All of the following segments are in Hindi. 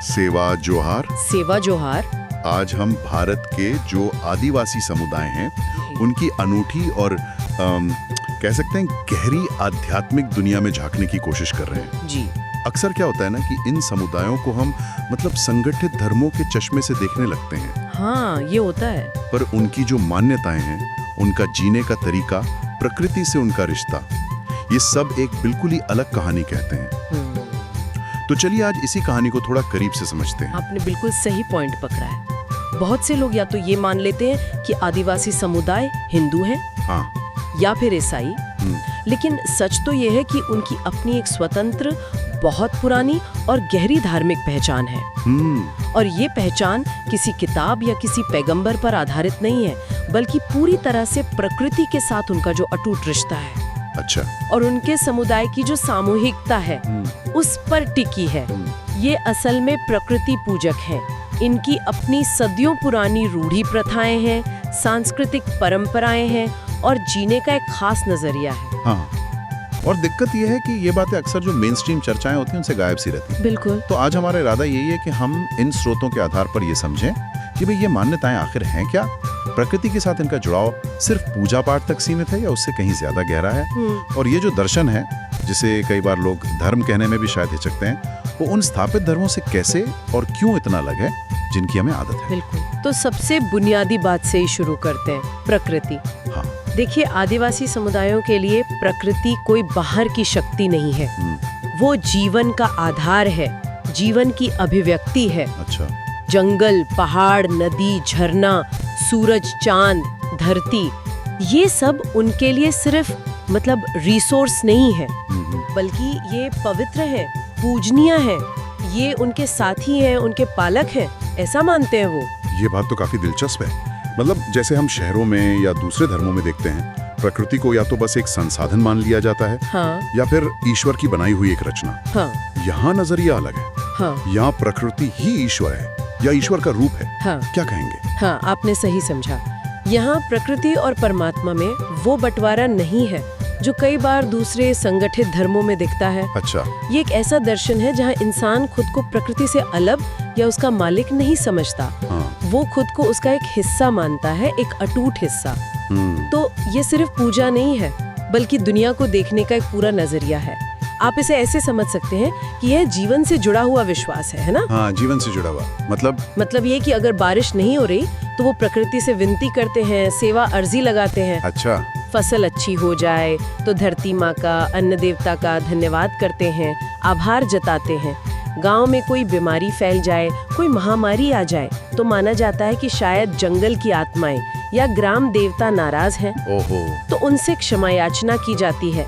सेवा जोहार। सेवा जोहार। आज हम भारत के जो आदिवासी समुदाय हैं उनकी अनूठी और कह सकते हैं गहरी आध्यात्मिक दुनिया में झांकने की कोशिश कर रहे हैं। जी। अक्सर क्या होता है ना कि इन समुदायों को हम संगठित धर्मों के चश्मे से देखने लगते हैं। हाँ, ये होता है। पर उनकी जो मान्यताएं हैं, उनका जीने का तरीका, प्रकृति से उनका रिश्ता, ये सब एक बिल्कुल ही अलग कहानी कहते हैं। तो चलिए आज इसी कहानी को थोड़ा करीब से समझते हैं। आपने बिल्कुल सही पॉइंट पकड़ा है। बहुत से लोग या तो ये मान लेते हैं कि आदिवासी समुदाय हिंदू हैं, हाँ, या फिर ईसाई। लेकिन सच तो ये है कि उनकी अपनी एक स्वतंत्र, बहुत पुरानी और गहरी धार्मिक पहचान है। और ये पहचान किसी किताब या किसी पैगंबर पर आधारित नहीं है, बल्कि पूरी तरह से प्रकृति के साथ उनका जो अटूट रिश्ता है। अच्छा। और उनके समुदाय की जो सामूहिकता है उस पर टिकी है। ये असल में प्रकृति पूजक हैं। इनकी अपनी सदियों पुरानी रूढ़ी प्रथाएं हैं, सांस्कृतिक परंपराएं हैं और जीने का एक खास नजरिया है। हाँ। और दिक्कत ये है कि ये बातें अक्सर जो मेन स्ट्रीम चर्चाएं होती हैं उनसे गायब सी रहती हैं। बिल्कुल। तो आज हमारा इरादा यही है कि हम इन स्रोतों के आधार पर ये समझें कि भाई ये मान्यताएं आखिर हैं क्या, प्रकृति के साथ इनका जुड़ाव सिर्फ पूजा पाठ तक सीमित है या उससे कहीं ज्यादा गहरा है, और ये जो दर्शन है जिसे कई बार लोग धर्म कहने में भी शायद हिचकते हैं, वो उन स्थापित धर्मों से कैसे और क्यों इतना अलग है जिनकी हमें आदत है। बिल्कुल। तो सबसे बुनियादी बात से ही शुरू करते हैं, प्रकृति। हाँ। देखिए, आदिवासी समुदायों के लिए प्रकृति कोई बाहर की शक्ति नहीं है। वो जीवन का आधार है, जीवन की अभिव्यक्ति है। अच्छा। जंगल, पहाड़, नदी, झरना, सूरज, चांद, धरती, ये सब उनके लिए सिर्फ रिसोर्स नहीं है, बल्कि ये पवित्र है, पूजनीय है। ये उनके साथी हैं, उनके पालक हैं, ऐसा मानते हैं वो। ये बात तो काफी दिलचस्प है। जैसे हम शहरों में या दूसरे धर्मों में देखते हैं, प्रकृति को या तो बस एक संसाधन मान लिया जाता है, हाँ, या फिर ईश्वर की बनाई हुई एक रचना। हाँ, यहाँ नजरिया अलग है। हाँ, यहाँ प्रकृति ही ईश्वर है या ईश्वर का रूप है। हाँ, क्या कहेंगे? हाँ, आपने सही समझा। यहाँ प्रकृति और परमात्मा में वो बंटवारा नहीं है जो कई बार दूसरे संगठित धर्मों में दिखता है। अच्छा। ये एक ऐसा दर्शन है जहाँ इंसान खुद को प्रकृति से अलग या उसका मालिक नहीं समझता। हाँ। वो खुद को उसका एक हिस्सा मानता है, एक अटूट हिस्सा। तो ये सिर्फ पूजा नहीं है, बल्कि दुनिया को देखने का एक पूरा नजरिया है। आप इसे ऐसे समझ सकते हैं कि यह जीवन से जुड़ा हुआ विश्वास है ना? हाँ, जीवन से जुड़ा हुआ। मतलब ये कि अगर बारिश नहीं हो रही तो वो प्रकृति से विनती करते हैं, सेवा अर्जी लगाते हैं। अच्छा। फसल अच्छी हो जाए तो धरती माँ का, अन्न देवता का धन्यवाद करते हैं, आभार जताते हैं। गांव में कोई बीमारी फैल जाए, कोई महामारी आ जाए तो माना जाता है कि शायद जंगल की आत्माएं या ग्राम देवता नाराज हैं। ओहो। तो उनसे क्षमा याचना की जाती है।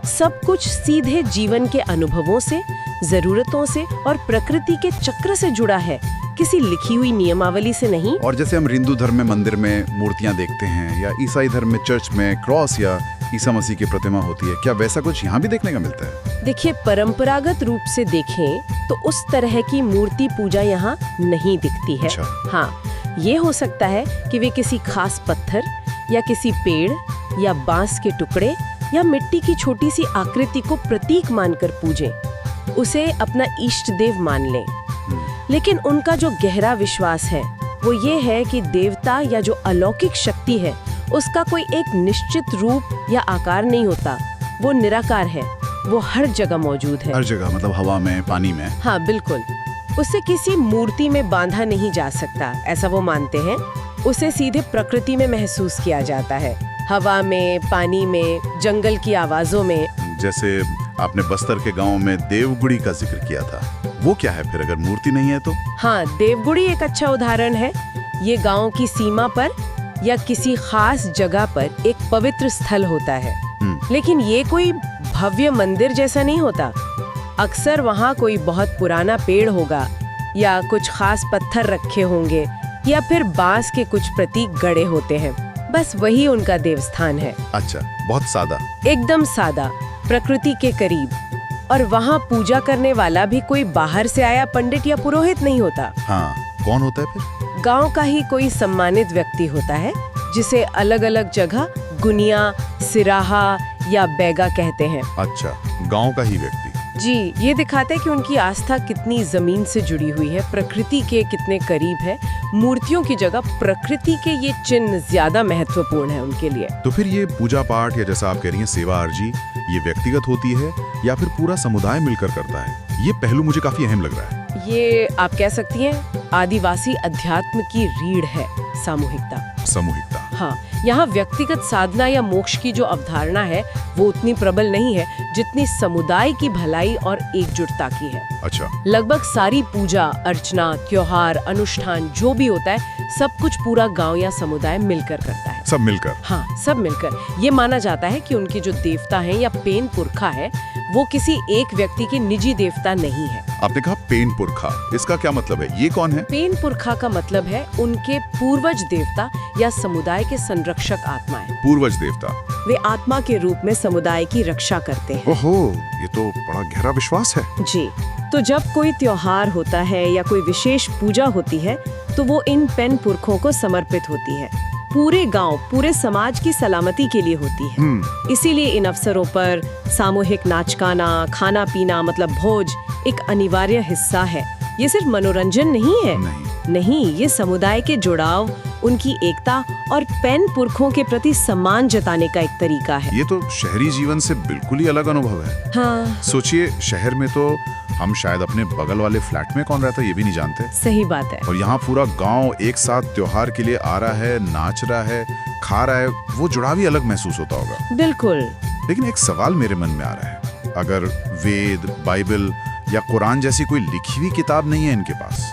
सब कुछ सीधे जीवन के अनुभवों से, जरूरतों से और प्रकृति के चक्र से जुड़ा है, किसी लिखी हुई नियमावली से नहीं। और जैसे हम हिंदू धर्म में मंदिर में मूर्तियां देखते हैं, या ईसाई धर्म में चर्च में क्रॉस या ईसा मसीह की प्रतिमा होती है, क्या वैसा कुछ यहाँ भी देखने का मिलता है? देखिए, परंपरागत रूप से देखें तो उस तरह की मूर्ति पूजा यहाँ नहीं दिखती है। अच्छा। हाँ, ये हो सकता है कि वे किसी खास पत्थर या किसी पेड़ या बांस के टुकड़े या मिट्टी की छोटी सी आकृति को प्रतीक मानकर पूजें, उसे अपना इष्ट देव मान लें। लेकिन उनका जो गहरा विश्वास है वो ये है कि देवता या जो अलौकिक शक्ति है उसका कोई एक निश्चित रूप या आकार नहीं होता। वो निराकार है, वो हर जगह मौजूद है। हर जगह हवा में, पानी में। हाँ, बिल्कुल। उसे किसी मूर्ति में बांधा नहीं जा सकता, ऐसा वो मानते हैं। उसे सीधे प्रकृति में महसूस किया जाता है, हवा में, पानी में, जंगल की आवाजों में। जैसे आपने बस्तर के गांव में देवगुड़ी का जिक्र किया था, वो क्या है फिर अगर मूर्ति नहीं है तो? हाँ, देवगुड़ी एक अच्छा उदाहरण है। ये गांव की सीमा पर या किसी खास जगह पर एक पवित्र स्थल होता है। लेकिन ये कोई भव्य मंदिर जैसा नहीं होता। अक्सर वहाँ कोई बहुत पुराना पेड़ होगा या कुछ खास पत्थर रखे होंगे या फिर बांस के कुछ प्रतीक गड़े होते हैं। बस वही उनका देवस्थान है। अच्छा, बहुत सादा। एकदम सादा, प्रकृति के करीब। और वहाँ पूजा करने वाला भी कोई बाहर से आया पंडित या पुरोहित नहीं होता। हाँ, कौन होता है फिर? गांव का ही कोई सम्मानित व्यक्ति होता है, जिसे अलग अलग जगह गुनिया, सिराहा या बैगा कहते हैं। अच्छा, गांव का ही व्यक्ति। जी, ये दिखाता है कि उनकी आस्था कितनी जमीन से जुड़ी हुई है, प्रकृति के कितने करीब है। मूर्तियों की जगह प्रकृति के ये चिन्ह ज्यादा महत्वपूर्ण है उनके लिए। तो फिर ये पूजा पाठ या जैसा आप कह रही हैं सेवा अर्जी, ये व्यक्तिगत होती है या फिर पूरा समुदाय मिलकर करता है? ये पहलू मुझे काफी अहम लग रहा है। ये आप कह सकती हैं आदिवासी अध्यात्म की रीढ़ है, सामूहिकता। सामूहिकता। हाँ, यहाँ व्यक्तिगत साधना या मोक्ष की जो अवधारणा है वो उतनी प्रबल नहीं है जितनी समुदाय की भलाई और एकजुटता की है। अच्छा। लगभग सारी पूजा अर्चना, त्योहार, अनुष्ठान जो भी होता है सब कुछ पूरा गांव या समुदाय मिलकर करता है। सब मिलकर? हाँ, सब मिलकर। ये माना जाता है कि उनके जो देवता हैं या पेन पुरखा है वो किसी एक व्यक्ति के निजी देवता नहीं है। आपने कहा पेन पुरखा, इसका क्या मतलब है? ये कौन है? पेन पुरखा का मतलब है उनके पूर्वज देवता या समुदाय के संरक्षक आत्माएं। पूर्वज देवता। वे आत्मा के रूप में समुदाय की रक्षा करते हैं। ओहो, ये तो बड़ा गहरा विश्वास है। जी, तो जब कोई त्योहार होता है या कोई विशेष पूजा होती है तो वो इन पेन पुरखों को समर्पित होती है। पूरे गांव, पूरे समाज की सलामती के लिए होती है। इसीलिए इन अवसरों पर सामूहिक नाच गाना, खाना पीना मतलब भोज एक अनिवार्य हिस्सा है। ये सिर्फ मनोरंजन नहीं है। नहीं, ये समुदाय के जुड़ाव, उनकी एकता और पेन पुरखों के प्रति सम्मान जताने का एक तरीका है। ये तो शहरी जीवन से बिल्कुल ही अलग अनुभव है। हाँ। सोचिए, शहर में तो हम शायद अपने बगल वाले फ्लैट में कौन रहता है ये भी नहीं जानते। सही बात है। और यहाँ पूरा गांव एक साथ त्योहार के लिए आ रहा है, नाच रहा है, खा रहा है, वो जुड़ाव ही अलग महसूस होता होगा। बिल्कुल। लेकिन एक सवाल मेरे मन में आ रहा है, अगर वेद, बाइबल या कुरान जैसी कोई लिखी हुई किताब नहीं है इनके पास,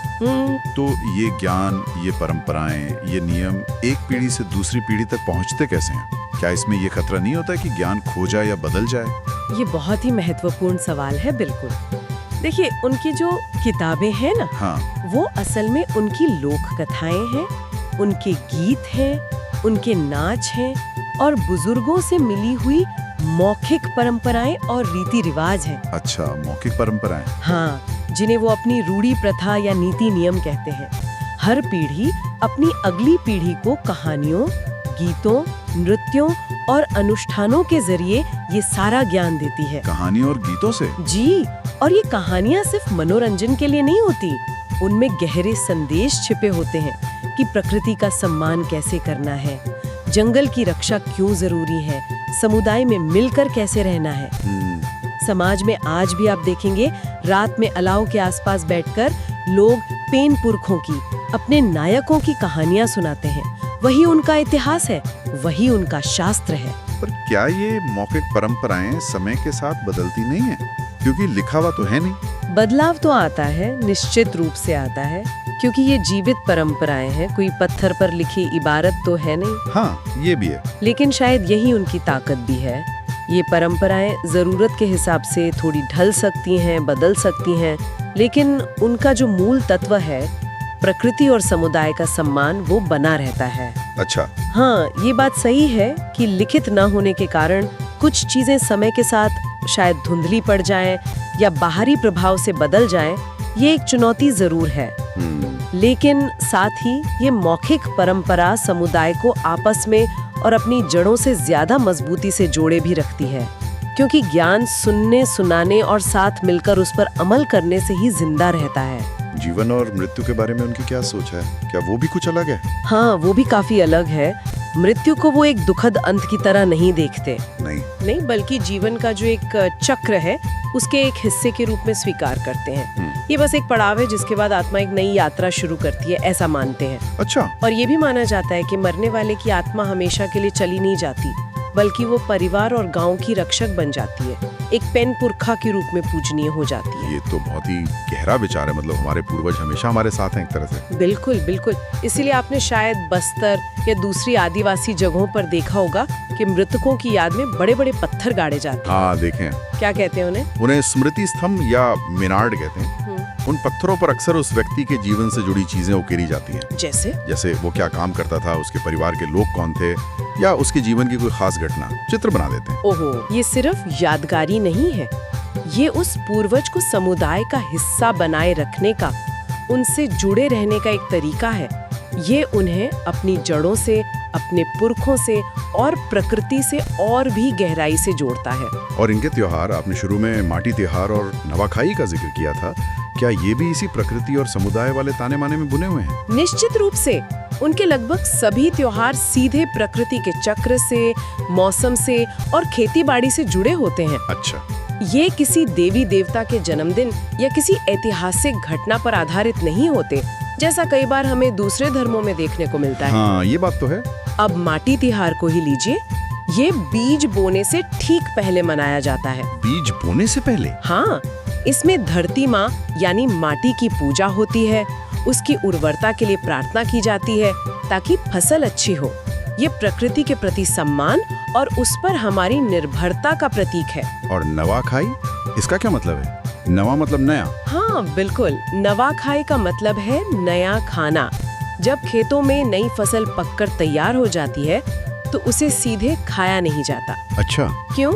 तो ये ज्ञान, ये परंपराएं, ये नियम एक पीढ़ी से दूसरी पीढ़ी तक पहुंचते कैसे हैं? क्या इसमें ये खतरा नहीं होता कि ज्ञान खो जाए या बदल जाए? ये बहुत ही महत्वपूर्ण सवाल है। बिल्कुल। देखिए, उनकी जो किताबें हैं ना, हाँ, वो असल में उनकी लोक कथाएं हैं, उनके गीत हैं, उनके नाच हैं और बुजुर्गों से मिली हुई मौखिक परंपराएं और रीति रिवाज हैं। अच्छा, मौखिक परंपराएं। हाँ, जिन्हें वो अपनी रूढ़ी प्रथा या नीति नियम कहते हैं। हर पीढ़ी अपनी अगली पीढ़ी को कहानियों, गीतों, नृत्यों और अनुष्ठानों के जरिए ये सारा ज्ञान देती है। कहानियों और गीतों से? जी, और ये कहानियाँ सिर्फ मनोरंजन के लिए नहीं होती, उनमें गहरे संदेश छिपे होते हैं कि प्रकृति का सम्मान कैसे करना है, जंगल की रक्षा क्यों जरूरी है, समुदाय में मिलकर कैसे रहना है। समाज में आज भी आप देखेंगे रात में अलाव के आसपास बैठकर लोग पेन पुरखों की, अपने नायकों की कहानियां सुनाते हैं। वही उनका इतिहास है, वही उनका शास्त्र है। पर क्या ये मौखिक परंपराएं समय के साथ बदलती नहीं है? क्योंकि लिखा हुआ तो है नहीं। बदलाव तो आता है, निश्चित रूप से आता है, क्योंकि ये जीवित परंपराएं हैं, कोई पत्थर पर लिखी इबारत तो है नहीं। हाँ, ये भी है। लेकिन शायद यही उनकी ताकत भी है। ये परंपराएं जरूरत के हिसाब से थोड़ी ढल सकती हैं, बदल सकती हैं, लेकिन उनका जो मूल तत्व है, प्रकृति और समुदाय का सम्मान, वो बना रहता है। अच्छा। हाँ, ये बात सही है कि लिखित न होने के कारण कुछ चीजें समय के साथ शायद धुंधली पड़ जाएं या बाहरी प्रभाव से बदल जाएं। ये एक चुनौती जरूर है। लेकिन साथ ही ये मौखिक परंपरा समुदाय को आपस में और अपनी जड़ों से ज्यादा मजबूती से जोड़े भी रखती है, क्योंकि ज्ञान सुनने, सुनाने और साथ मिलकर उस पर अमल करने से ही जिंदा रहता है। जीवन और मृत्यु के बारे में उनकी क्या सोच है? क्या वो भी कुछ अलग है? हाँ, वो भी काफी अलग है। मृत्यु को वो एक दुखद अंत की तरह नहीं देखते। नहीं, बल्कि जीवन का जो एक चक्र है उसके एक हिस्से के रूप में स्वीकार करते हैं। ये बस एक पड़ाव है जिसके बाद आत्मा एक नई यात्रा शुरू करती है, ऐसा मानते हैं। अच्छा। और ये भी माना जाता है कि मरने वाले की आत्मा हमेशा के लिए चली नहीं जाती, बल्कि वो परिवार और गांव की रक्षक बन जाती है, एक पेन पुरखा के रूप में पूजनीय हो जाती है। ये तो बहुत ही गहरा विचार है। मतलब हमारे पूर्वज हमेशा हमारे साथ हैं एक तरह से। बिल्कुल बिल्कुल। इसीलिए आपने शायद बस्तर या दूसरी आदिवासी जगहों पर देखा होगा कि मृतकों की याद में बड़े बड़े पत्थर गाड़े जाते हैं। हाँ, देखें। क्या कहते हैं उन्हें? उन्हें स्मृति स्तंभ या मिनार्ड कहते हैं। उन पत्थरों पर अक्सर उस व्यक्ति के जीवन से जुड़ी चीजें उकेरी जाती हैं। जैसे वो क्या काम करता था, उसके परिवार के लोग कौन थे, या उसके जीवन की कोई खास घटना चित्र बना देते हैं। ओहो, ये सिर्फ यादगारी नहीं है, ये उस पूर्वज को समुदाय का हिस्सा बनाए रखने का, उनसे जुड़े रहने का एक तरीका है। ये उन्हें अपनी जड़ों से, अपने पुरखों से और प्रकृति से और भी गहराई से जोड़ता है। और इनके त्योहार, आपने शुरू में माटी त्योहार और नवाखाई का जिक्र किया था, क्या ये भी इसी प्रकृति और समुदाय वाले ताने माने में बुने हुए हैं? निश्चित रूप से उनके लगभग सभी त्योहार सीधे प्रकृति के चक्र से, मौसम से और खेतीबाड़ी से जुड़े होते हैं। अच्छा, ये किसी देवी देवता के जन्मदिन या किसी ऐतिहासिक घटना पर आधारित नहीं होते, जैसा कई बार हमें दूसरे धर्मों में देखने को मिलता है। हाँ, ये बात तो है। अब माटी तिहार को ही लीजिए, ये बीज बोने से ठीक पहले मनाया जाता है। बीज बोने से पहले? हाँ, इसमें धरती माँ यानी माटी की पूजा होती है, उसकी उर्वरता के लिए प्रार्थना की जाती है ताकि फसल अच्छी हो। ये प्रकृति के प्रति सम्मान और उस पर हमारी निर्भरता का प्रतीक है। और नवाखाई, इसका क्या मतलब है? नवा मतलब नया? हाँ बिल्कुल, नवाखाई का मतलब है नया खाना। जब खेतों में नई फसल पककर तैयार हो जाती है तो उसे सीधे खाया नहीं जाता। अच्छा, क्यों?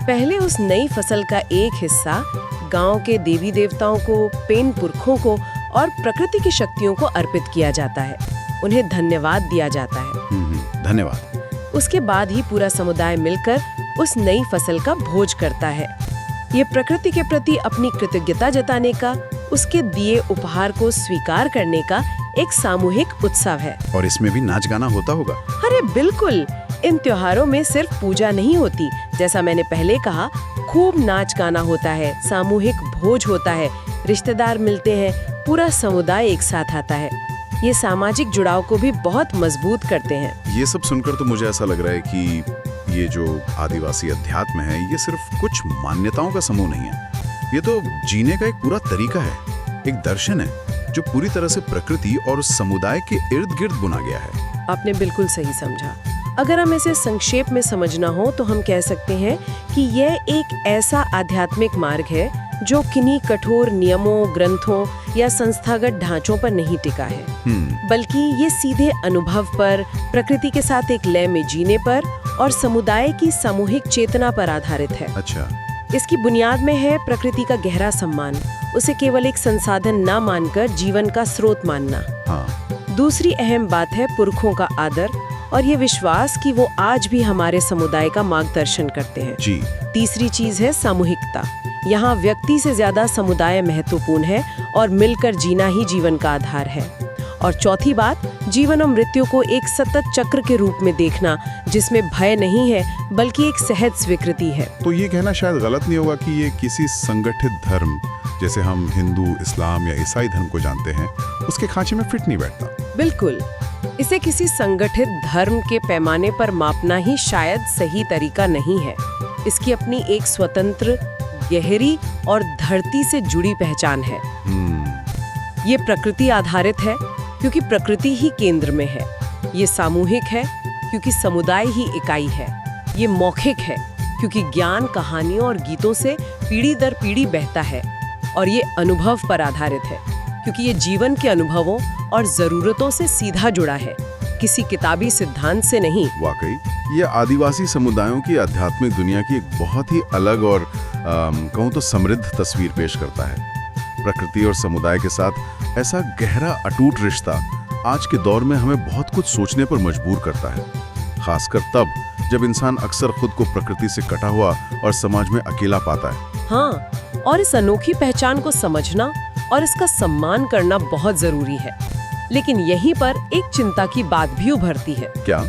पहले उस नई फसल का एक हिस्सा गांव के देवी देवताओं को, पेन पुरखों को और प्रकृति की शक्तियों को अर्पित किया जाता है। उन्हें धन्यवाद दिया जाता है। धन्यवाद। उसके बाद ही पूरा समुदाय मिलकर उस नई फसल का भोज करता है। ये प्रकृति के प्रति अपनी कृतज्ञता जताने का, उसके दिए उपहार को स्वीकार करने का एक सामूहिक उत्सव है। और इसमें भी नाच गाना होता होगा? अरे बिल्कुल, इन त्योहारों में सिर्फ पूजा नहीं होती, जैसा मैंने पहले कहा, खूब नाच गाना होता है, सामूहिक भोज होता है, रिश्तेदार मिलते हैं, पूरा समुदाय एक साथ आता है। ये सामाजिक जुड़ाव को भी बहुत मजबूत करते हैं। ये सब सुनकर तो मुझे ऐसा लग रहा है कि ये जो आदिवासी अध्यात्म है, ये सिर्फ कुछ मान्यताओं का समूह नहीं है। ये तो जीने का एक पूरा तरीका है, एक दर्शन है जो पूरी तरह से प्रकृति और उस समुदाय के इर्द गिर्द बुना गया है। आपने बिल्कुल सही समझा। अगर हम इसे संक्षेप में समझना हो तो हम कह सकते हैं कि यह एक ऐसा आध्यात्मिक मार्ग है जो किन्हीं कठोर नियमों, ग्रंथों या संस्थागत ढांचों पर नहीं टिका है, बल्कि ये सीधे अनुभव पर, प्रकृति के साथ एक लय में जीने पर और समुदाय की सामूहिक चेतना पर आधारित है। अच्छा, इसकी बुनियाद में है प्रकृति का गहरा सम्मान, उसे केवल एक संसाधन न मानकर जीवन का स्रोत मानना। हाँ। दूसरी अहम बात है पुरखों का आदर और ये विश्वास कि वो आज भी हमारे समुदाय का मार्गदर्शन करते हैं। जी। तीसरी चीज है सामूहिकता। यहाँ व्यक्ति से ज्यादा समुदाय महत्वपूर्ण है और मिलकर जीना ही जीवन का आधार है। और चौथी बात, जीवन और मृत्यु को एक सतत चक्र के रूप में देखना, जिसमें भय नहीं है बल्कि एक सहज स्वीकृति है। तो ये कहना शायद गलत नहीं होगा कि ये किसी संगठित धर्म, जैसे हम हिंदू, इस्लाम या ईसाई धर्म को जानते हैं, उसके खांचे में फिट नहीं बैठता। बिल्कुल, इसे किसी संगठित धर्म के पैमाने पर मापना ही शायद सही तरीका नहीं है। इसकी अपनी एक स्वतंत्र, गहरी और धरती से जुड़ी पहचान है। ये प्रकृति आधारित है क्योंकि प्रकृति ही केंद्र में है। ये सामूहिक है क्योंकि समुदाय ही इकाई है। ये मौखिक है क्योंकि ज्ञान, कहानियों और गीतों से पीढ़ी दर पीढ़ी बहता है। और ये अनुभव पर आधारित है क्योंकि ये जीवन के अनुभवों और जरूरतों से सीधा जुड़ा है, किसी किताबी सिद्धांत से नहीं। वाकई ये आदिवासी समुदायों की आध्यात्मिक दुनिया की एक बहुत ही अलग और कहूँ तो समृद्ध तस्वीर पेश करता है। प्रकृति और समुदाय के साथ ऐसा गहरा अटूट रिश्ता आज के दौर में हमें बहुत कुछ सोचने पर मजबूर करता है, खासकर तब जब इंसान अक्सर खुद को प्रकृति से कटा हुआ और समाज में अकेला पाता है। हाँ, और इस अनोखी पहचान को समझना और इसका सम्मान करना बहुत जरूरी है। लेकिन यहीं पर एक चिंता की बात भी उभरती है। क्या?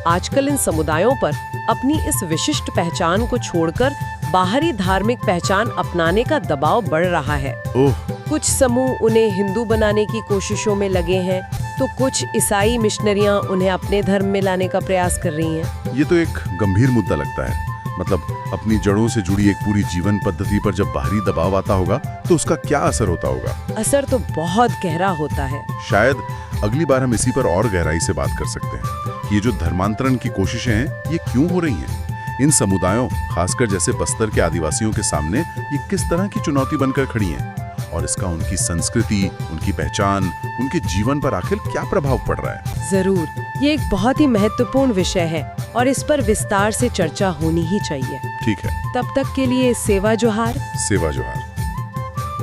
आजकल इन समुदायों पर अपनी इस विशिष्ट पहचान को छोड़कर बाहरी धार्मिक पहचान अपनाने का दबाव बढ़ रहा है। ओह। कुछ समूह उन्हें हिंदू बनाने की कोशिशों में लगे हैं, तो कुछ ईसाई मिशनरियां उन्हें अपने धर्म में लाने का प्रयास कर रही हैं। ये तो एक गंभीर मुद्दा लगता है। मतलब अपनी जड़ों से जुड़ी एक पूरी जीवन पद्धति पर जब बाहरी दबाव आता होगा तो उसका क्या असर होता होगा? असर तो बहुत गहरा होता है। शायद अगली बार हम इसी पर और गहराई से बात कर सकते हैं। ये जो धर्मांतरण की कोशिशें हैं, ये क्यों हो रही हैं? इन समुदायों, खासकर जैसे बस्तर के आदिवासियों के सामने ये किस तरह की चुनौती बनकर खड़ी हैं? और इसका उनकी संस्कृति, उनकी पहचान, उनके जीवन पर आखिर क्या प्रभाव पड़ रहा है? जरूर, ये एक बहुत ही महत्वपूर्ण विषय है और इस पर विस्तार से चर्चा होनी ही चाहिए। ठीक है। तब तक के लिए सेवा जोहार। सेवा जोहार।